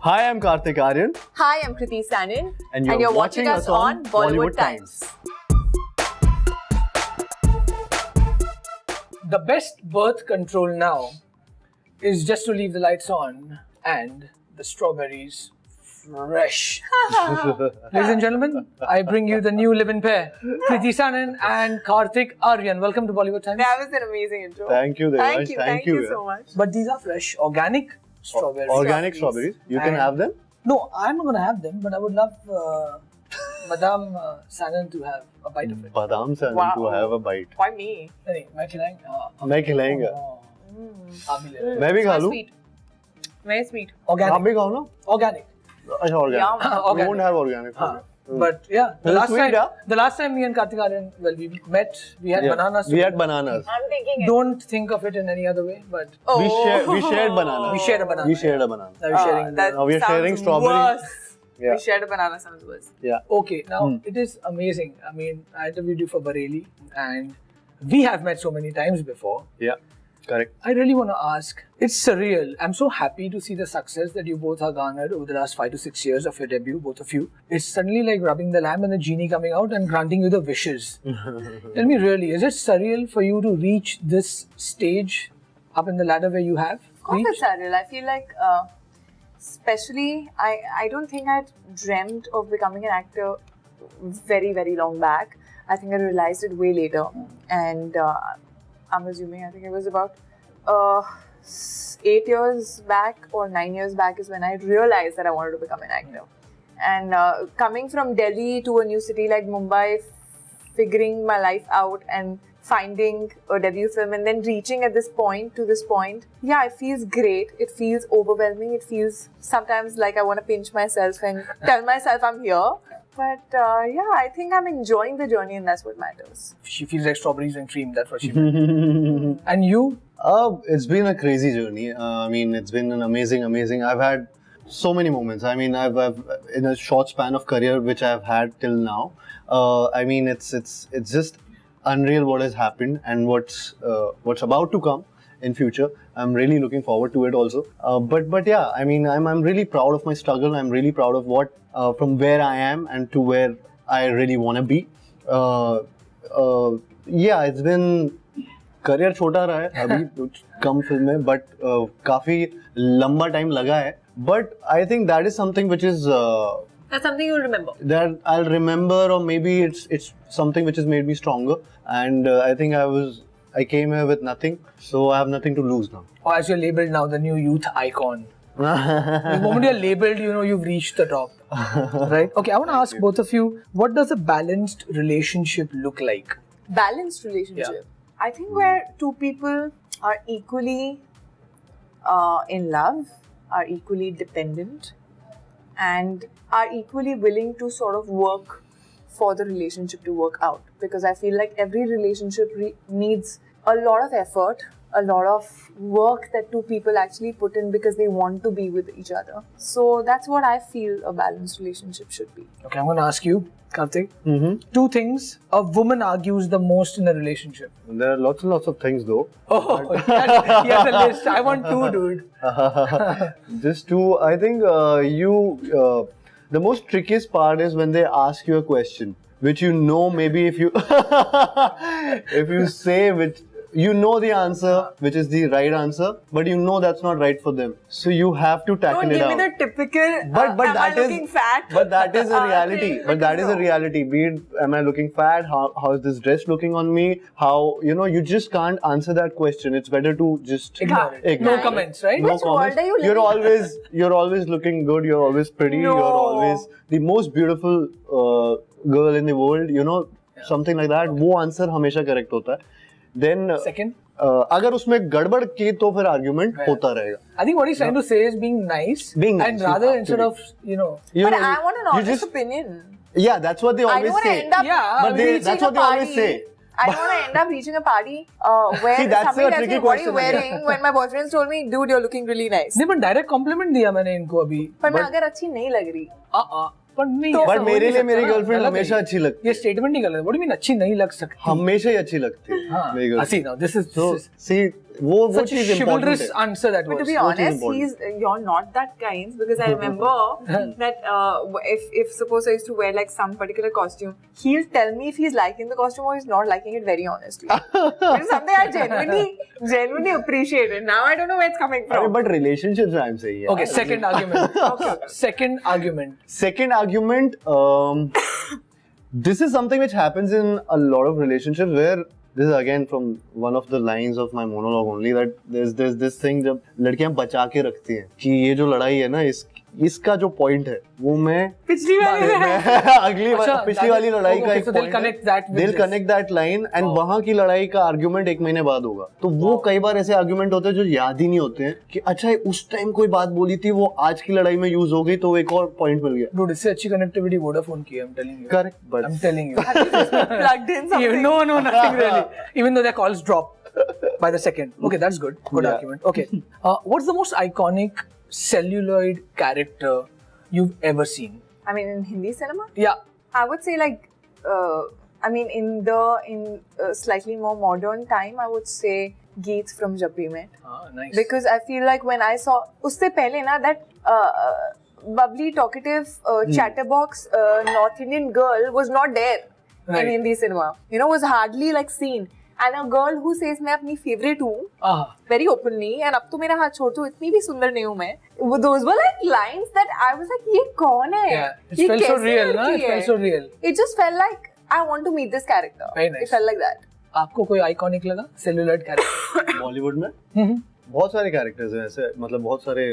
Hi, I'm Kartik Aaryan. Hi, I'm Kriti Sanon. And you're watching us on Bollywood Times. The best birth control now is just to leave the lights on and the strawberries fresh. Ladies and gentlemen, I bring you the new live-in pair, Kriti Sanon and Kartik Aaryan. Welcome to Bollywood Times. That was an amazing intro. Thank you, Devansh. Thank you so much. But these are fresh, organic strawberries. Organic strawberries. You can And- have them. No, I'm not going to have them, but I would love Madame Sanon to have a bite of it. Badam se Wow. to have a bite. Why me? नहीं, मैं खिलाएंगे. मैं खिलाएंगा. आप भी ले लो. मैं भी खा लूं. Sweet. Very sweet. आप Organic. भी खाओ ना. Organic. अच्छा organic. Yum. We Organic. won't have organic. But yeah, Is it sweet, yeah? the last time me and Kartik Aaryan, well, we met, we had bananas. We had bananas. I'm taking it. Don't think of it in any other way, but Oh. We shared bananas. we shared a banana. We shared a banana. Now we're sharing. That Now we are sounds sharing strawberries. worse. Yeah. We shared a banana sounds worse. Yeah. Okay, now it is amazing. I mean, I interviewed you for Bareilly, and we have met so many times before. Yeah. Correct. I really want to ask, it's surreal. I'm so happy to see the success that you both have garnered over the last 5 to 6 years of your debut, both of you. It's suddenly like rubbing the lamp and the genie coming out and granting you the wishes. Tell me really, is it surreal for you to reach this stage up in the ladder where you have Of course reached? it's surreal. I feel like, especially, I don't think I'd dreamt of becoming an actor very, very long back. I think I realized it way later. And I'm assuming, I think it was about 8 years back or 9 years back is when I realized that I wanted to become an actor. And coming from Delhi to a new city like Mumbai, figuring my life out and finding a debut film and then reaching at this point to this point, yeah, it feels great. It feels overwhelming. It feels sometimes like I want to pinch myself and tell myself I'm here. But yeah, I think I'm enjoying the journey and that's what matters. She feels like strawberries and cream, that's what she meant. And you? It's been a crazy journey. I mean, it's been an amazing. I've had so many moments. I mean, I've in a short span of career which I've had till now. I mean, it's just unreal what has happened and what's about to come in future. I'm really looking forward to it also. But yeah, I mean, I'm really proud of my struggle. I'm really proud of what from where I am and to where I really want to be. Yeah, it's been career छोटा रहा है अभी कम film में but काफी लंबा time लगा है but I think that is something which is That's something you'll remember. that I'll remember or maybe it's something which has made me stronger and I think I came here with nothing so I have nothing to lose now. Or as you're labeled now, the new youth icon. The moment you're labeled, you know you've reached the top. Right? Okay, I want to ask both of you, what does a balanced relationship look like? Balanced relationship. I think where two people are equally in love, are equally dependent, and are equally willing to sort of work for the relationship to work out. Because I feel like every relationship needs a lot of effort, a lot of work that two people actually put in because they want to be with each other. So that's what I feel a balanced relationship should be. Okay, I'm going to ask you, Kartik. Two things a woman argues the most in a relationship. There are lots and lots of things though. Oh, he has a list. I want two, dude. Just two. I think the most trickiest part is when they ask you a question which you know maybe if you if you say which you know the answer which is the right answer but you know that's not right for them so you have to tackle Don't it give out. me the typical, But am that I is looking fat? But that is a reality. thing. But that is a No. reality. Be it, am I looking fat? How is this dress looking on me? How you just can't answer that question. It's better to just Ignore it. Ignore No it. comments, right? No Which world comments. are you living You're always looking good. You're always pretty. No. You're always the most beautiful girl in the world. You know, something like that. वो answer हमेशा correct होता है. Then Second? अगर उसमें गड़बड़ की तो फिर argument होता रहेगा. I think what he's trying to say is being nice. Being nice, And you rather have to instead be. of, you know. You But know, I want an you honest just- opinion. Yeah, that's what they I always don't want say. to end up Yeah, but reaching that's what a they party. always say. I don't want to end up reaching a party where See, that's somebody a tells me, tricky what are you question again. wearing? When my boyfriend told me, dude, you're looking really nice. नहीं, but direct compliment दिया मैंने इनको अभी. पर मैं अगर अच्छी नहीं लग रही, पर नहीं, तो बट ऐसा मेरे हो लिए नहीं मेरी सकता, गर्लफ्रेंड गलत है हमेशा ये। अच्छी लगती ये है। स्टेटमेंट नहीं गलत है, व्हाट डू यू मीन अच्छी नहीं लग सकती? हमेशा ही अच्छी लगती है हाँ, मेरी see now, this is So, see, वो such a चीज इम्पोर्टेंट chivalrous है। answer that But to was. be What is honest, important? you're not that kind, because I remember that if suppose I used to wear like some particular costume, he'll tell me if he's liking the costume or he's not liking it very honestly. Which is something I genuinely appreciated. Now I don't know where it's coming अरे from. But relationships I am सही Okay, second argument. Okay. Second argument. Second argument, this is something which happens in a lot of relationships where this is again from one of the lines of my monologue only, that there's this thing जब लड़कियां बचा के रखती हैं कि ये जो लड़ाई है ना इसका जो पॉइंट है वो मैं पिछली वाली पिछली वाली लड़ाई का एक they'll connect that with they'll this. connect that line and वहाँ की लड़ाई का आर्गुमेंट एक महीने बाद होगा। तो वो कई बार ऐसे आर्गुमेंट होते हैं जो याद ही नहीं होते हैं कि अच्छा उस टाइम कोई बात बोली थी वो आज की लड़ाई में यूज हो गई तो एक और पॉइंट मिल गया। Dude, इससे अच्छी connectivity Vodafone की है, I'm telling you. Correct, but I'm telling you. plugged in something. No, nothing really. Even though their calls drop by the second. Okay, that's good. Good Yeah. argument. Okay. What's the most iconic celluloid character you've ever seen? I mean, in Hindi cinema, Yeah. I would say like, I mean, in slightly more modern time, I would say Geet from Jab We Met. Nice. Because I feel like when I saw usse pehle na that bubbly, talkative, chatterbox North Indian girl was not there Right. in Hindi cinema. You know, was hardly like seen. And a girl who says मैं अपनी favorite हूँ very openly, and अब तो मेरा हाथ छोड़ दो, इतनी भी सुंदर नहीं हूँ मैं. Those were like lines that I was like, ये कौन है? Yeah. It ये felt so कैसी real, ना? लड़की It है? felt so real. It just felt like I want to meet this character. Very nice. It felt like that. आपको कोई iconic लगा celluloid character? बॉलीवुड में बहुत सारे कैरेक्टर्स हैं ऐसे, मतलब बहुत सारे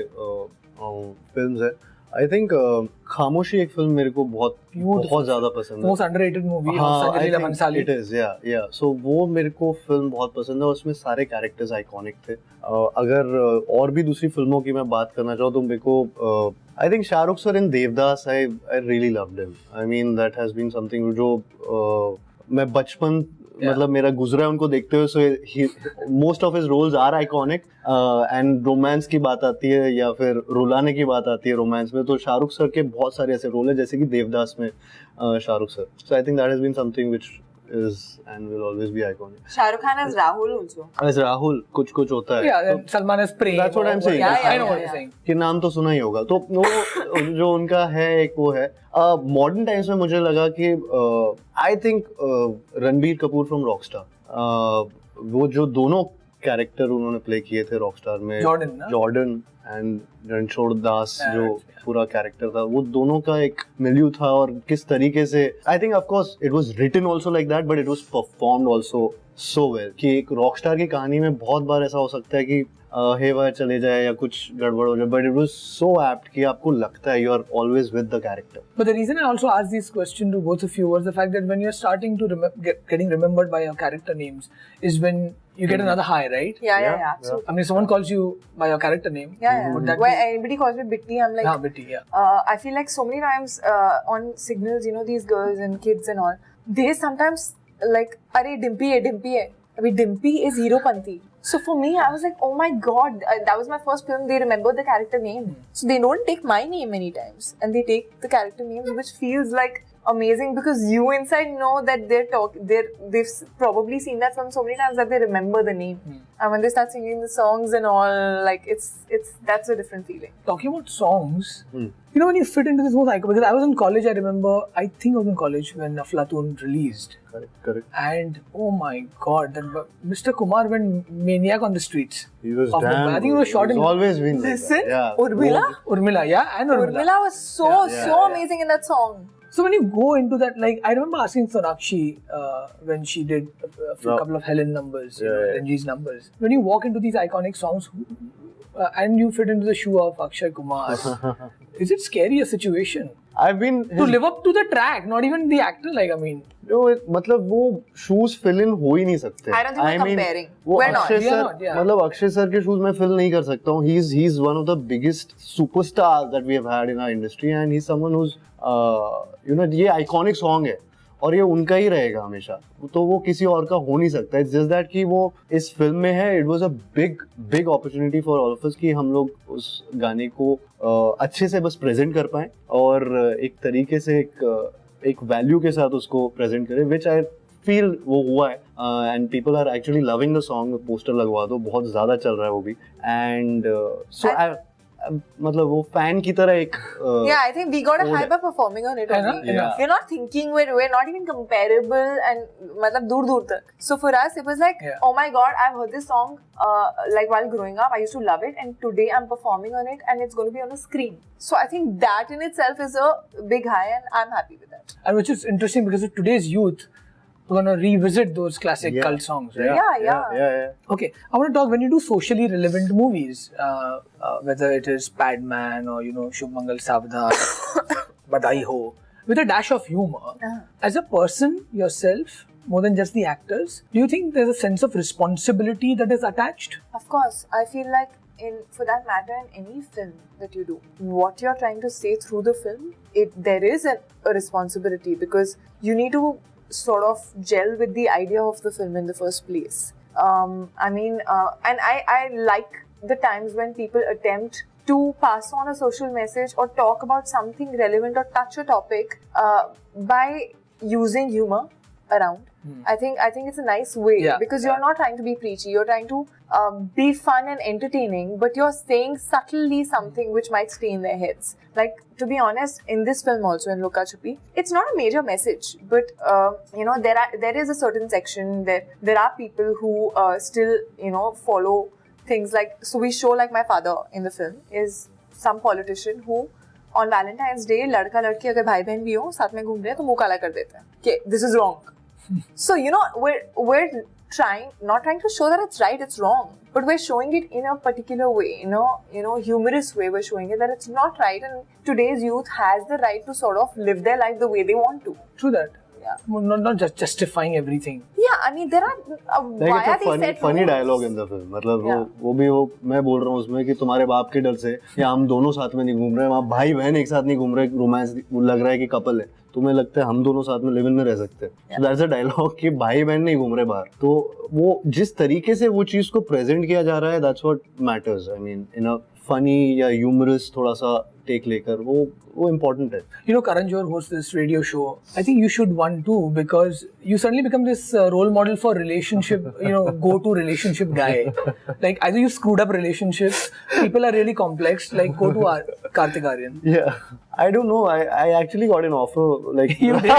फिल्म्स हैं। आई थिंक खामोशी एक फिल्म मेरे को बहुत ज्यादा पसंद है। Most underrated movie of हाँ, Sanjay Leela Bhansali. it is, yeah. So वो मेरे को फिल्म बहुत पसंद है, उसमें सारे कैरेक्टर्स आइकॉनिक थे। अगर और भी दूसरी फिल्मों की मैं बात करना चाहूँ तो मेरे को I think Shahrukh sir in Devdas I really loved him. I mean that has been something जो मैं बचपन मतलब मेरा गुजरा है उनको देखते हुए। So most of his roles are iconic and romance की बात आती है या फिर रुलाने की बात आती है रोमांस में, तो शाहरुख सर के बहुत सारे ऐसे रोल है जैसे कि देवदास में Shahrukh sir. So I think that has been something which is and will always be iconic. Shah Rukh Khan as Rahul also. As Rahul कुछ होता है। Yeah, then Salman as Prem. That's what I'm saying. Yeah, I know what you're yeah. saying. कि नाम तो सुना ही होगा। तो वो जो उनका है एक वो है। मॉडर्न टाइम्स में मुझे लगा कि I think Ranbir Kapoor from Rockstar, वो जो दोनों कैरेक्टर उन्होंने प्ले किए थे रॉकस्टार में, जॉर्डन एंड रणछोड़ दास जो पूरा कैरेक्टर था, वो दोनों का एक मिल्यू था और किस तरीके से I think of course it was written also like that but it was performed also so well कि एक रॉकस्टार की कहानी में बहुत बार ऐसा हो सकता है कि हेवा चले जाए या कुछ गड़बड़ हो जाए, but it was so apt कि आपको लगता है you are always with the character. But the reason I also asked this question to both of you was the fact that when you're starting to getting remembered by your character names is when you get another high, right? Yeah. Absolutely. I mean, if someone calls you by your character name. Yeah. Would that When anybody calls me Bitty, I'm like, Bitty, yeah. I feel like so many times on signals, you know, these girls and kids and all, they sometimes like, "Arey Dimpy hai." I mean, Dimpy is Heropanti. So for me, I was like, oh my god, that was my first film. They remember the character name, so they don't take my name many times, and they take the character names, which feels like amazing because you inside know that they've probably seen that film so many times that they remember the name, and when they start singing the songs and all, like that's a different feeling. Talking about songs, you know, when you fit into this most iconic, because I was in college, I remember, I think I was in college when Aflatun released. Correct. And oh my god, that Mr. Kumar went maniac on the streets. He was I think he was shot in. Always been like Listen, that. Yeah. Urmila, yeah, and Urmila. Urmila was so amazing in that song. So when you go into that, like I remember asking Sonakshi when she did a couple of Helen numbers, Ranji's numbers. When you walk into these iconic songs and you fit into the shoe of Akshay Kumar, is it scary a situation? I've been to live up to the track, not even the actor. Like I mean, मतलब वो shoes fill in हो ही नहीं सकते। I don't think we're comparing. वो We're not. Akshay sir, मतलब Akshay sir के shoes में fill नहीं कर सकता हूँ। He is one of the biggest superstars that we have had in our industry, and he's someone who's you know, ये iconic song है और ये उनका ही रहेगा हमेशा, तो वो किसी और का हो नहीं सकता. इट्स जस्ट दैट कि वो इस फिल्म में है. It was a big opportunity for all of us कि हम लोग उस गाने को अच्छे से बस प्रेजेंट कर पाएं और एक तरीके से एक वैल्यू के साथ उसको प्रेजेंट करें, विच आई फील वो हुआ है. And people are actually loving the song. Poster लगवा दो, बहुत ज्यादा चल रहा है वो भी. एंड सो मतलब वो फैन की तरह एक yeah, I think we got a hype by performing on it only. Yeah. We're not thinking, we're not even comparable and matlab dur tak. So for us it was like, oh my god, I've heard this song like while growing up. I used to love it, and today I'm performing on it and it's going to be on a screen. So I think that in itself is a big high, and I'm happy with that. And which is interesting because of today's youth, we're going to revisit those classic cult songs, right? Yeah. Okay, I want to talk, when you do socially relevant movies, whether it is Padman or, you know, Shubh Mangal Savdhan, Badai Ho, with a dash of humor, as a person yourself, more than just the actors, do you think there's a sense of responsibility that is attached? Of course. I feel like for that matter, in any film that you do, what you're trying to say through the film, there is a responsibility, because you need to sort of gel with the idea of the film in the first place. And I like the times when people attempt to pass on a social message or talk about something relevant or touch a topic by using humor around. I think it's a nice way, because you're not trying to be preachy, you're trying to be fun and entertaining, but you're saying subtly something which might stay in their heads. Like, to be honest, in this film also, in Luka Chupi, it's not a major message, but you know, there is a certain section there are people who still, you know, follow things like, so we show like my father in the film is some politician who on Valentine's Day लड़का लड़की अगर भाई बहन भी हो साथ में घूम रहे हैं तो मुंह काला कर देते हैं कि this is wrong. So, you know, we're not trying to show that it's right, it's wrong, but we're showing it in a particular way, you know, humorous way. We're showing it that it's not right, and today's youth has the right to sort of live their life the way they want to. True that. Yeah. Not just justifying everything. Yeah, I mean, there are like why are it's a they set funny rules? dialogue in the film. मतलब वो भी मैं बोल रहा हूँ उसमें कि तुम्हारे बाप के डर से या हम दोनों साथ में नहीं घूम रहे, वहाँ भाई बहन एक साथ नहीं घूम रहे, रोमांस लग रहा है कि कपल है, तुम्हें लगता है हम दोनों साथ में लिव इन में रह सकते हैं. So that's a dialogue कि भाई बहन नहीं घूम रहे बाहर. तो वो जिस तरीके से वो चीज को प्रेजेंट किया जा रहा है, that's what matters. I mean, in a funny या humorous थोड़ा सा टेक लेकर वो important है. You know, Karan Johar hosts this radio show. I think you should one too, because you suddenly become this role model for relationship, you know, go-to relationship guy. Like, either you screwed up relationships, people are really complex, like go to Kartik Aaryan. Yeah, I don't know. I actually got an offer, like You did.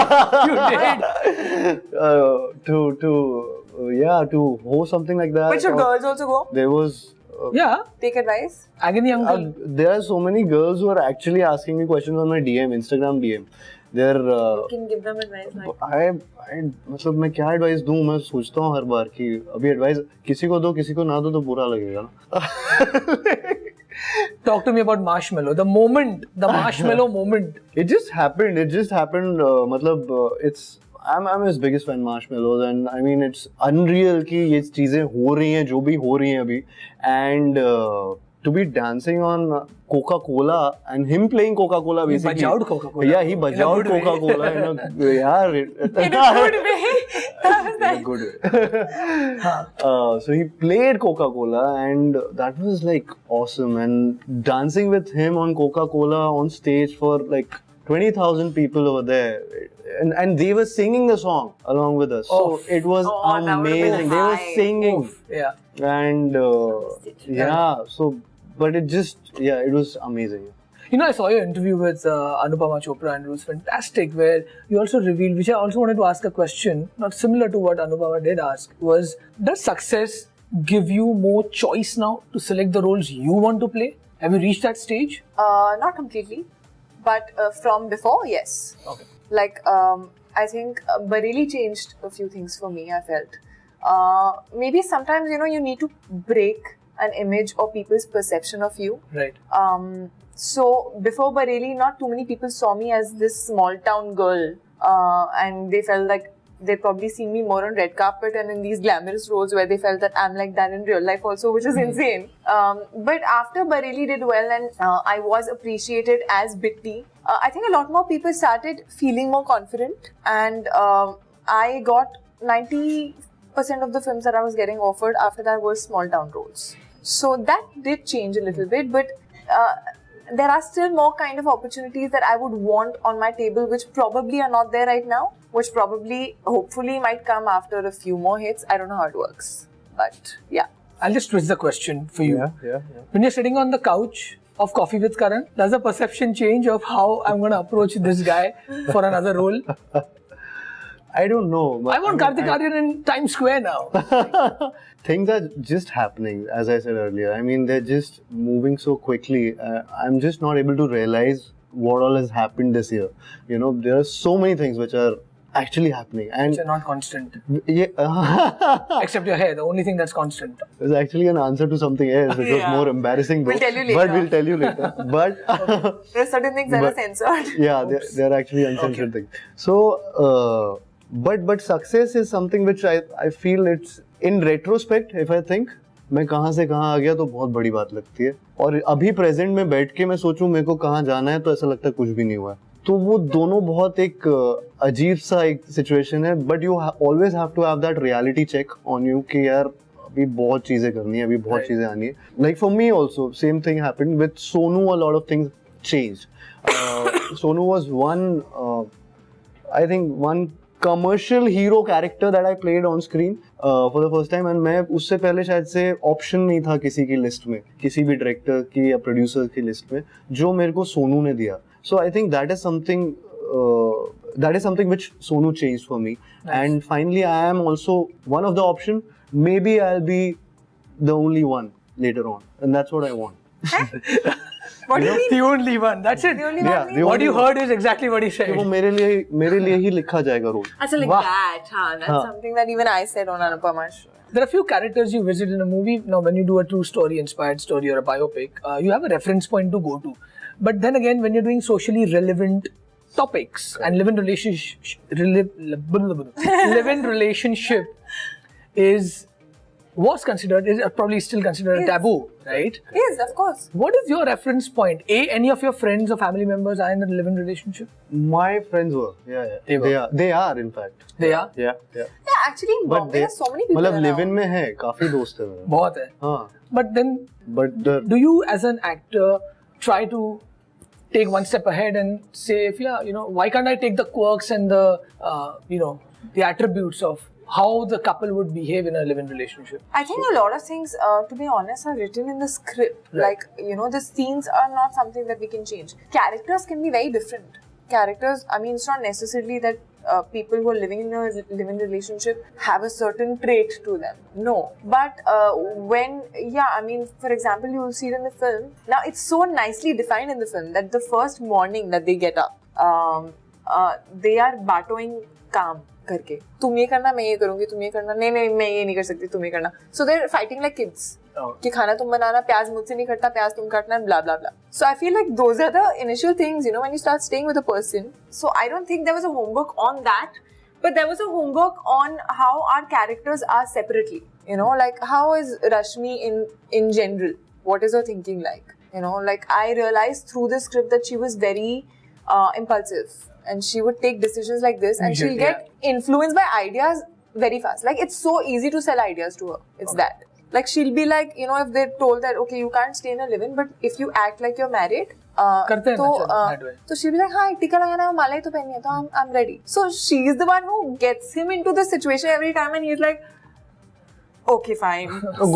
To host something like that. But should girls also go? There was. Take advice. Agony uncle. There are so many girls who are actually asking me questions on my DM, Instagram DM. They're. You can give them advice. Like. मतलब मैं क्या advice दूं, मैं सोचता हूँ हर बार कि अभी advice किसी को दो किसी को ना दो तो बुरा लगेगा ना. Talk to me about marshmallow. The marshmallow moment. It just happened. It's. I'm his biggest fan, Marshmallows, and I mean it's unreal कि ये चीजें हो रही हैं जो भी हो रही हैं अभी, and to be dancing on Coca-Cola and him playing Coca-Cola basically. He bajawed Coca-Cola. Yeah, he bajawed Coca-Cola in a good way. So he played Coca-Cola, and that was like awesome, and dancing with him on Coca-Cola on stage for like 20,000 people over there, and they were singing the song along with us. So it was amazing. They were singing. And but it was amazing. You know, I saw your interview with Anupama Chopra, and it was fantastic, where you also revealed, which I also wanted to ask a question, not similar to what Anupama did ask, was, does success give you more choice now to select the roles you want to play? Have you reached that stage? Not completely. But from before, yes. Okay. Like, I think Bareilly changed a few things for me, I felt. Maybe sometimes, you know, you need to break an image or people's perception of you. Right. So, before Bareilly, not too many people saw me as this small town girl. And they felt like they'd probably seen me more on red carpet and in these glamorous roles where they felt that I'm like that in real life also, which is insane. But after Bareilly did well and I was appreciated as Bitty, I think a lot more people started feeling more confident, and I got 90% of the films that I was getting offered after that were small town roles. So that did change a little bit, but there are still more kind of opportunities that I would want on my table, which probably are not there right now, which probably, hopefully, might come after a few more hits. I don't know how it works, but yeah. I'll just twist the question for you. Yeah. When you're sitting on the couch of Coffee with Karan, does the perception change of how I'm going to approach this guy for another role? I don't know. I want Kartik Aaryan in Times Square now. Things are just happening, as I said earlier. I mean, they're just moving so quickly. I'm just not able to realize what all has happened this year. You know, there are so many things which are actually happening. And Which are not constant. Yeah. Except your hair, the only thing that's constant. There's actually an answer to something else, which was more embarrassing though. We'll tell you later. But we'll tell you later. But There are certain things that are censored. yeah, they're actually uncensored things. So, but success is something which I feel it's in retrospect, if I think, मैं कहाँ से कहाँ आ गया तो बहुत बड़ी बात लगती है. और अभी प्रेजेंट में बैठ के मैं सोचूं मेरे को कहाँ जाना है तो ऐसा लगता है कुछ भी नहीं हुआ है. तो वो दोनों बहुत एक अजीब सा एक सिचुएशन है. But you always have to have that reality check on you कि यार अभी बहुत चीजें करनी है, अभी बहुत चीजें आनी है. Like for me also same thing happened with Sonu. A lot of things changed. Sonu was one I think one commercial hero character that I played on screen for the first time, and मैं उससे पहले शायद से option नहीं था किसी की list में, किसी भी डायरेक्टर की या प्रोड्यूसर की लिस्ट में, जो मेरे को सोनू ने दिया. So I think that is something which Sonu changed for me. Nice. And finally I am also one of the option. Maybe I'll be the only one later on, and that's what I want. What do you mean? The only one. That's it. The only Yeah, one. the What you heard is exactly what he said. वो मेरे लिए ही लिखा जाएगा role. Actually, like Wow. that, that's something that even I said on Anupama's show. There are few characters you visit in a movie. Now, when you do a true story, inspired story or a biopic, you have a reference point to go to. But then again, when you're doing socially relevant topics and live-in relationship was considered, is probably still considered a taboo, right? Yes, of course. What is your reference point? Any of your friends or family members are in a live-in relationship? My friends were. Yeah. They are in fact. They are? Yeah. Yeah, actually in Bombay there are so many people मतलब around. Live in में है, काफी दोस्त है मेरे. बहुत है. हाँ. But then, do you as an actor try to take one step ahead and say, why can't I take the quirks and the attributes of how the couple would behave in a live-in relationship? I think a lot of things, to be honest, are written in the script. Right. Like, the scenes are not something that we can change. Characters can be very different. Characters, I mean, it's not necessarily that people who are living in a live-in relationship have a certain trait to them. No. But for example, you will see it in the film. Now, it's so nicely defined in the film that the first morning that they get up, they are battling काम करके. तुम ये करना, मैं ये करूंगी, तुम ये करना, नहीं मैं ये नहीं कर सकती, तुम ये करना. So they're fighting like kids. कि खाना तुम बनाना, प्याज मुझसे नहीं कटता, प्याज तुम काटना, blah blah blah. So I feel like those are the initial things, when you start staying with a person. So I don't think there was a homework on that, but there was a homework on how our characters are separately. Like how is Rashmi in general? What is her thinking like? Like I realized through the script that she was very impulsive. And she would take decisions like this, and she'll get influenced by ideas very fast. Like, it's so easy to sell ideas to her. It's that. Like, she'll be like, if they're told that, okay, you can't stay in a live-in, but if you act like you're married, so she'll be like, हाँ, टीका लगाना है, माला ही तो पहननी है, तो I'm ready. So she's the one who gets him into the situation every time, and he's like, okay, fine.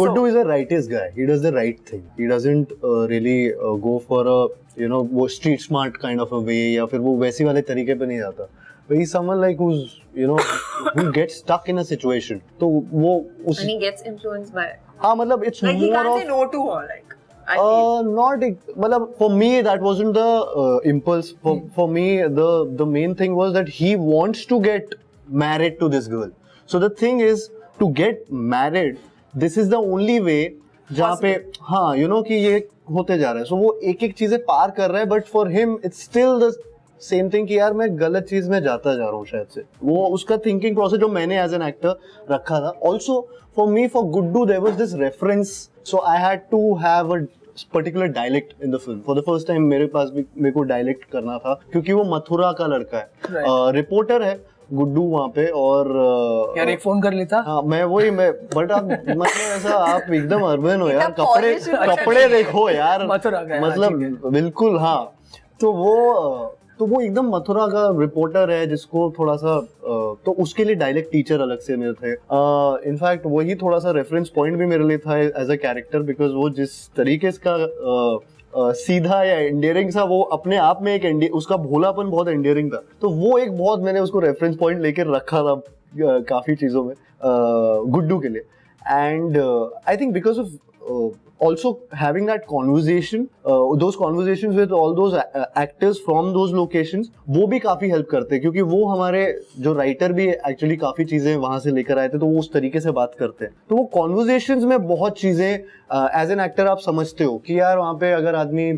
Guddu is a righteous guy. He does the right thing. He doesn't really go for a वो street smart kind of a way, या फिर वो वैसी वाले तरीके पे नहीं जाता. But he's someone like who's who gets stuck in a situation. तो वो उस and he gets influenced by it. हाँ, मतलब it's like more he can't of say no to her, like. Not मतलब for me that wasn't the impulse. For me the main thing was that he wants to get married to this girl. So the thing is to get married, this is the only way जहाँ पे हाँ कि ये होते जा रहा है. So वो एक चीजें पार कर रहा है, but for him it's still the same thing कि यार मैं गलत चीज में जाता जा रहा हूँ शायद से. वो उसका thinking process जो मैंने as an actor रखा था. Also for me, for Guddu there was this reference, so I had to have a particular dialect in the film. For the first time मेरे पास भी मेरे को dialect करना था क्योंकि वो मथुरा का लड़का है, रिपोर्टर है गुड्डू वहाँ पे, और यार एक फोन कर लेता। हाँ मैं बट आप मतलब ऐसा आप एकदम अर्बन हो यार, कपड़े देखो यार, मथुरा का मतलब बिल्कुल हाँ। तो वो एकदम मथुरा का रिपोर्टर है जिसको थोड़ा सा तो उसके लिए डायलेक्ट टीचर अलग से मेरे थे। इनफैक्ट वही थोड़ा सा रेफरेंस पॉइंट भी मेरे लिए था एज अ कैरेक्टर, बिकॉज वो जिस तरीके का सीधा या एंडियरिंग सा, वो अपने आप में एक उसका भोलापन बहुत एंडियरिंग था, तो वो एक बहुत मैंने उसको रेफरेंस पॉइंट लेके रखा था काफी चीजों में गुड्डू के लिए। And I think because of also having that conversation, those conversations with all those actors from those locations, वो भी काफी हेल्प करते हैं क्योंकि वो हमारे जो राइटर भी एक्चुअली काफी चीजें वहां से लेकर आए थे, तो वो उस तरीके से बात करते हैं। तो वो कॉन्वर्जेशंस में बहुत चीजें एज एन एक्टर आप समझते हो कि यार वहाँ पे अगर आदमी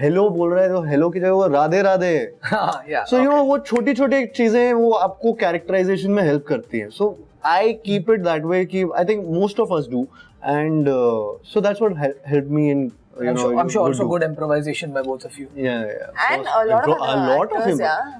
हेलो बोल रहा है तो हेलो की जगह वो राधे राधे है। सो यू नो वो छोटी छोटी चीजें वो आपको कैरेक्टराइजेशन में हेल्प करती हैं। So I keep it that way कि I think most of us do, and so that's what helped me in I'm sure also good improvisation by both of you. Yeah. And a lot of him, yeah.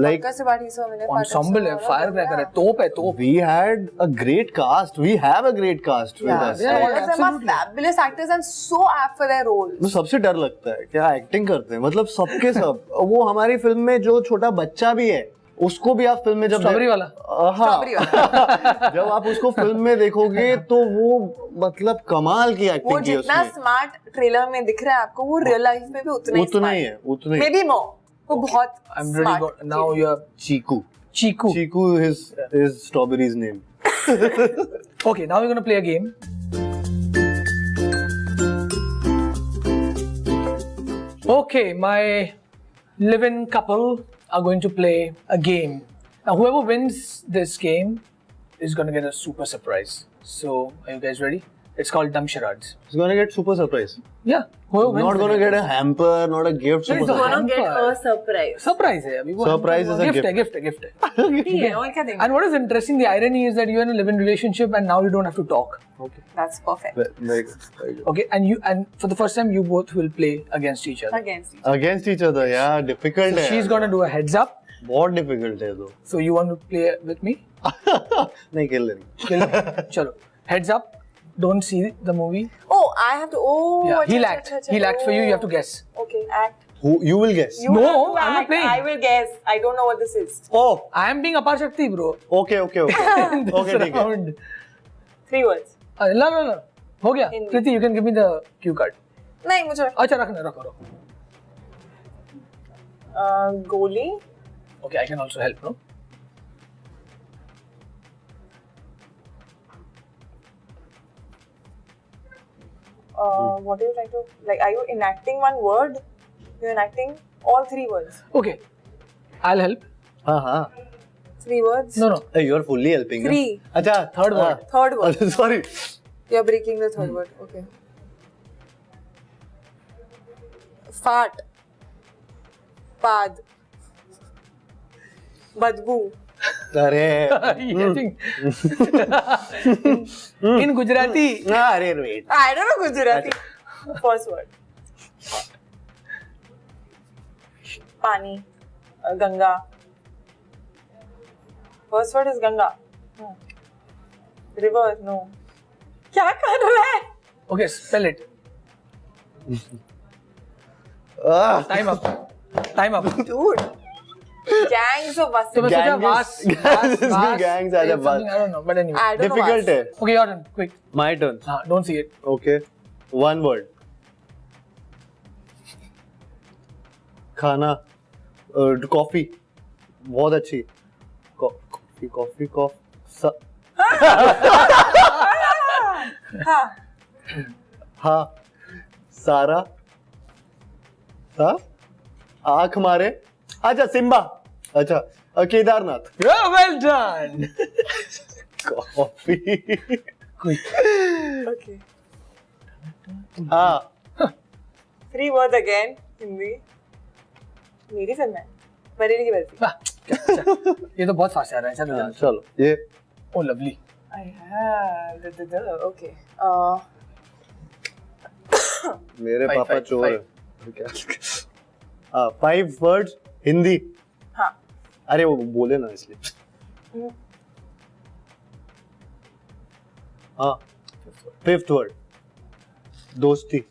Like ensemble है, firecracker है, तोप है, तोप। We had a great cast. We have a great cast with us. All of them are fabulous actors and so apt for their roles. मुझे सबसे डर लगता है क्या एक्टिंग करते हैं, मतलब सबके सब। वो हमारी फिल्म में जो छोटा बच्चा भी है उसको भी आप फिल्म में जब स्ट्रॉबेरी वाला, हाँ जब आप उसको फिल्म में देखोगे तो वो मतलब कमाल की एक्टिंग की है उसने। जितना स्मार्ट ट्रेलर में दिख रहा है आपको, वो रियल लाइफ में भी उतना ही है, मे बी मोर। वो बहुत I'm really good. Now you are Chiku is Strawberry's name. Okay, now we're going to play a game. Okay, my live-in couple are going to play a game. Now, whoever wins this game is going to get a super surprise. So, are you guys ready? It's called Dumb Charades. It's going to get super surprise. Yeah. Whoever wins. Not going to get a hamper, not a gift. It's going to get a surprise. Surprise hai abhi. Surprise is a gift. Gift. Okay. And what is interesting, the irony is that you're in a live-in relationship and now you don't have to talk. Okay. That's perfect. Very good. Okay, and for the first time, you both will play against each other. Against each other, yeah. Difficult. So she's going to do a heads up. बहुत difficult है तो. So you want to play with me? नहीं खेल लेंगे. चलो. Heads up. Don't see the movie. Oh, I have to. Oh. Yeah, he'll act. He'll act for you. You have to guess. Okay, act. Who you will guess? You no, have to I'm not act. playing. I will guess. I don't know what this is. Oh, I am being Apar Shakti, bro. Okay. Okay, ठीक है. 3 words. No. हो गया. Hindi. Kriti, you can give me the cue card. नहीं मुझे. अच्छा रखो. गोली. Okay, I can also help, no? What are you trying to, like, are you enacting one word? You're enacting all 3 words. Okay, I'll help. हाँ. 3 words? No. Hey, you're fully helping. 3. अच्छा, Third word. Third word. Sorry. You're breaking the third word. Okay. Fart. Pad. Badbu. अरे in Gujarati. अरे wait. I don't know Gujarati. First word. Pani. Ganga. First word is Ganga. River. No. क्या कर रहा है? Okay, spell it. Time up. Dude. Gangs of buses. तो मैं सोचा vast. Gangs are the bus. I don't know, but anyway. I don't Difficult know. है. Okay, your turn. Quick. My turn. Don't see it. Okay. One word. खाना. Coffee. बहुत अच्छी. Coffee. हाँ. सारा. हाँ. आँख मारे. अच्छा सिम्बा. अच्छा Kedarnath. Yeah, well done. Coffee. Quick. Okay. हाँ. 3 words again. Hindi. मेरी फिल्म है. बरेली की बर्फी. ये तो बहुत फास्ट आ रहा है. चलो ये. Oh, lovely. I have. Okay. मेरे Five, पापा five, चोर है. क्या? 5 words हिंदी. हाँ. अरे वो बोले ना इसलिए. हाँ. 5th word. दोस्ती.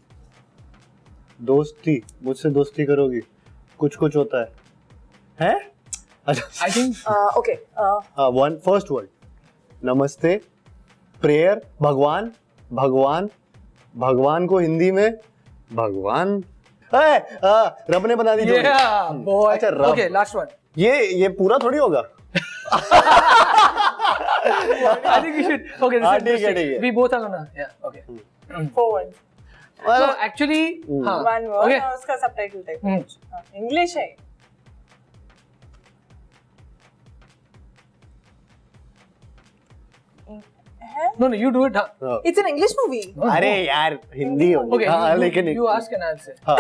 दोस्ती. मुझसे दोस्ती करोगी. कुछ कुछ होता है. हैं? I think Okay. First word. नमस्ते. प्रेयर. भगवान. भगवान. भगवान को हिंदी में भगवान. रब ने बना दी जोड़ी. yeah, boy. अच्छा रब. Okay, last one. ये पूरा थोड़ी होगा. I think we should. Okay, this is ठीक है, interesting. ठीक है. We both are gonna. Yeah. Okay. 4 words. So actually, हाँ. 1 word. Okay. और उसका subtitle type. English है. No, you do it. हाँ. It's an English movie. No, अरे no. यार हिंदी होगी. Okay, हाँ, you, लेकिन you ask and I'll say. हाँ.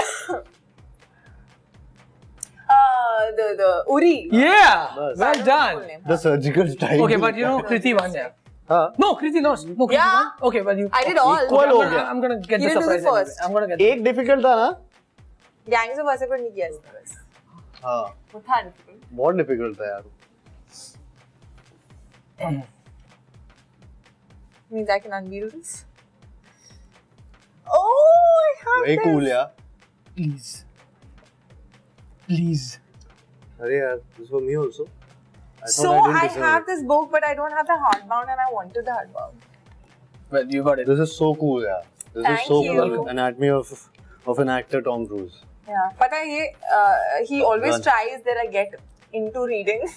The Uri. Yeah, बस. well done. Full name. The surgical strike. Okay, but you know, Kriti won, yeah. हाँ. No, Kriti lost. No, Kriti Yeah. won. Okay, but you. I did all. Equal हो I'm गया. gonna, I'm gonna get You the didn't do surprise. the Anyway. first. I'm gonna get. एक difficult था ना. Gangs of Wasseypur नहीं किया इसने बस. हाँ. वो था difficult. बहुत डिफिकल्ट था यार. Means I can unveil this. Oh, I have Very this. cool यार. Please. Please. अरे यार, this for me also. So I have this book, but I don't have the hardbound, and I wanted the hardbound. Well, you got it. This is so cool यार. This Thank is so you. cool. Anatomy of an actor, Tom Cruise. Yeah, but he always Done. tries that I get into reading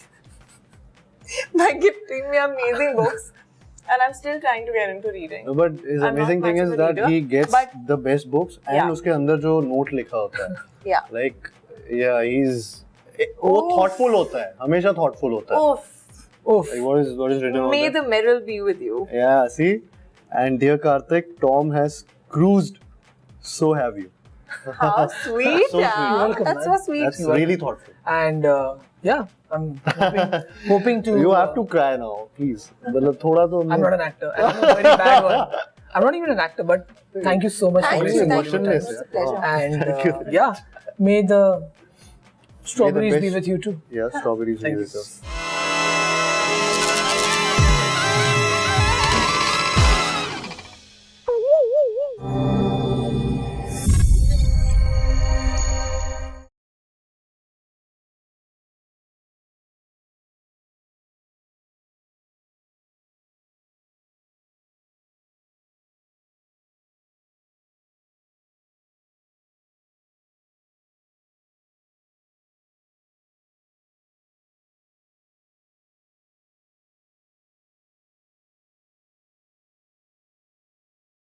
by gifting me amazing books, and I'm still trying to get into reading. No, but his I'm amazing not thing much is of a that reader, he gets but- the best books and Yeah. उसके अंदर जो note लिखा होता है. Yeah. Like, yeah, वो thoughtful होता है. हमेशा thoughtful होता है. Oof. Oof. Like, what is written on May that? the Merrill be with you. Yeah, see? And dear Kartik, Tom has cruised. So have you. How sweet, So yeah. sweet. Welcome, That's man. so sweet. That's really thoughtful. And yeah, I'm hoping to. You have to cry now, please. मतलब थोड़ा तो. I'm not an actor. I'm a very bad one. I'm not even an actor, but thank you so much Thank for you, gracing thank me you. with Emotionless, your It's a pleasure. time. And Thank you. yeah, may the strawberries be best. with you too. Yeah, strawberries Thank will be you. with us.